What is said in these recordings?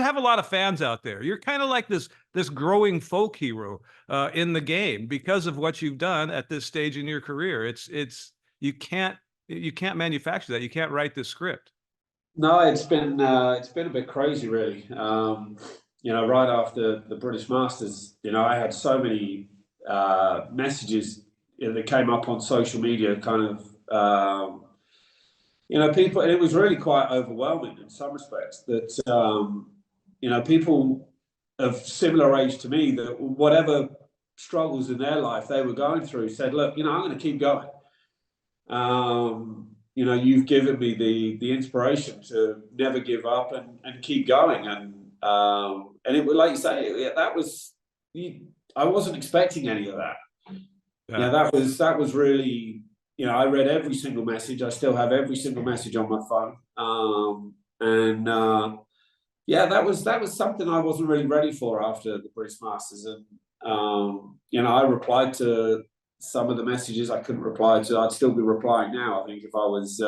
have a lot of fans out there. You're kind of like this growing folk hero in the game because of what you've done at this stage in your career. You can't manufacture that. You can't write this script. No, it's been a bit crazy, really. Right after the British Masters, I had so many messages that came up on social media, kind of, people, and it was really quite overwhelming in some respects that, people of similar age to me, that whatever struggles in their life they were going through, said, look, I'm going to keep going. You've given me the inspiration to never give up and keep going. And it was, like you say, I wasn't expecting any of that. Yeah. That was really, I read every single message. I still have every single message on my phone. That was something I wasn't really ready for after the British Masters. And, I replied to some of the messages I couldn't reply to. I'd still be replying now, I think, if I was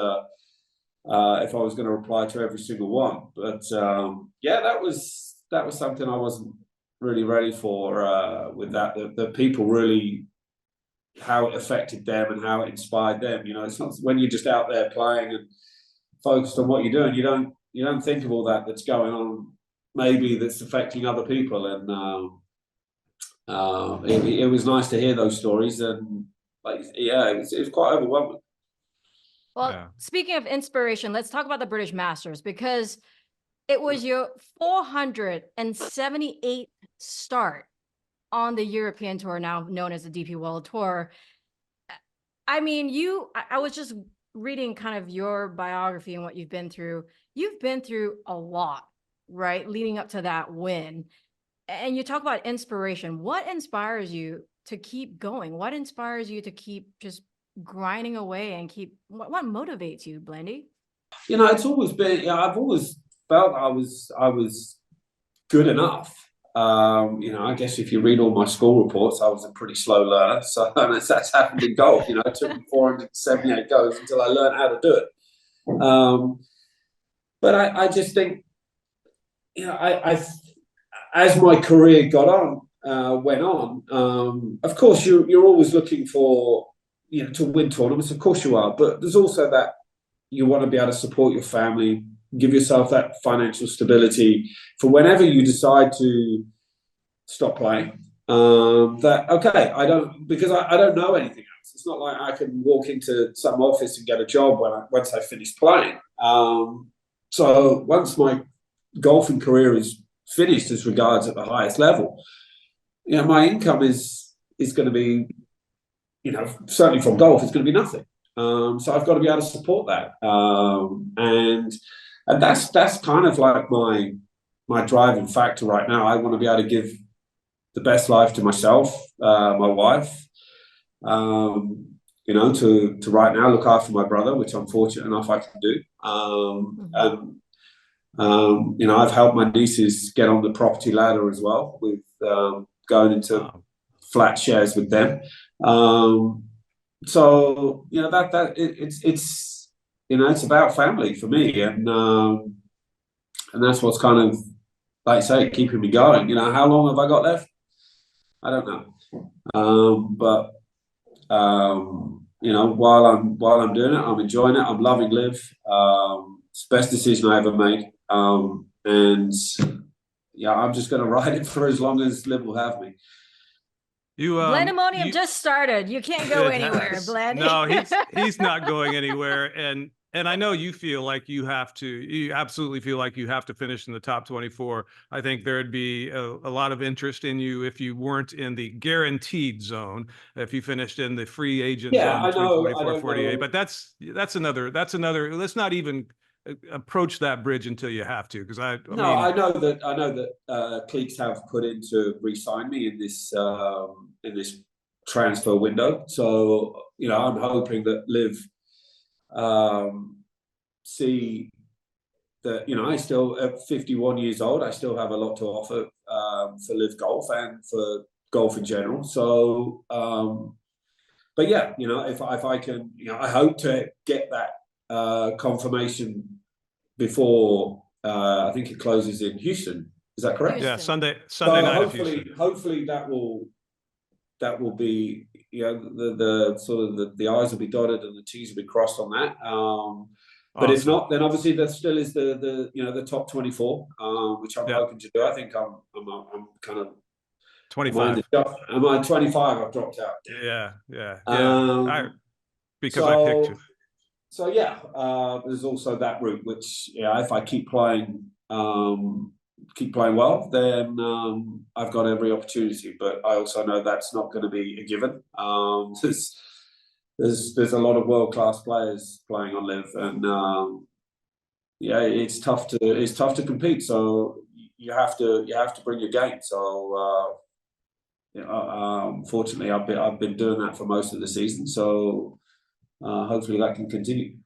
going to reply to every single one. But that was something I wasn't really ready for. With that, the people really, how it affected them and how it inspired them. It's not when you're just out there playing and focused on what you're doing. You don't think of all that's going on, maybe that's affecting other people. And it was nice to hear those stories, and it was quite overwhelming. Well, Speaking of inspiration, let's talk about the British Masters, because it was your 478th start on the European Tour, now known as the DP World Tour. I mean, I was just reading kind of your biography and what you've been through. You've been through a lot, right, leading up to that win. And you talk about inspiration. What inspires you to keep going? What inspires you to keep just grinding away and what motivates you, Blandy? It's always been, I've always felt I was good enough. I guess if you read all my school reports, I was a pretty slow learner. So that's happened in golf. It took me 478 goes until I learned how to do it. But I just think, I as my career went on, of course you're always looking for, to win tournaments. Of course you are, but there's also that you want to be able to support your family, give yourself that financial stability for whenever you decide to stop playing. I don't know anything else. It's not like I can walk into some office and get a job once I finish playing. So once my golfing career is finished as regards at the highest level, my income is going to be, certainly from golf, it's going to be nothing. So I've got to be able to support that. And that's kind of like my driving factor right now. I want to be able to give the best life to myself, my wife, to right now look after my brother, which I'm fortunate enough I can do. I've helped my nieces get on the property ladder as well, with going into flat shares with them. So it's about family for me, and that's what's kind of, like you say, keeping me going. How long have I got left? I don't know. But while I'm doing it, I'm enjoying it. I'm loving LIV. It's the best decision I ever made. And I'm just going to ride it for as long as LIV will have me. Blandemonium just started. You can't go anywhere, Blandy. No, he's not going anywhere. And I know you feel like you absolutely feel like you have to finish in the top 24. I think there'd be a lot of interest in you if you weren't in the guaranteed zone, if you finished in the free agent zone between 44 and 48. But that's another, let's not even approach that bridge until you have to, because I know that Cleeks have put in to re-sign me in this transfer window. So I'm hoping that LIV see that I still, at 51 years old, I still have a lot to offer for LIV Golf and for golf in general. So, but yeah, if I can, I hope to get that confirmation before I think it closes in Houston. Is that correct? Yeah, Houston. Sunday night of hopefully, Houston. hopefully that will be, you know, the sort of the I's will be dotted and the T's will be crossed on that. But if Awesome. not, then obviously there still is the you know, the top 24, which I'm Yeah. hoping to do. I think I'm kind of 25. Am I 25? I've dropped out. Yeah. Because I picked you. So yeah, there's also that route, which, yeah, if I keep playing well, then I've got every opportunity. But I also know that's not going to be a given. There's a lot of world-class players playing on LIV, and yeah, it's tough to compete. So you have to bring your game. So fortunately, I've been doing that for most of the season. So hopefully that can continue.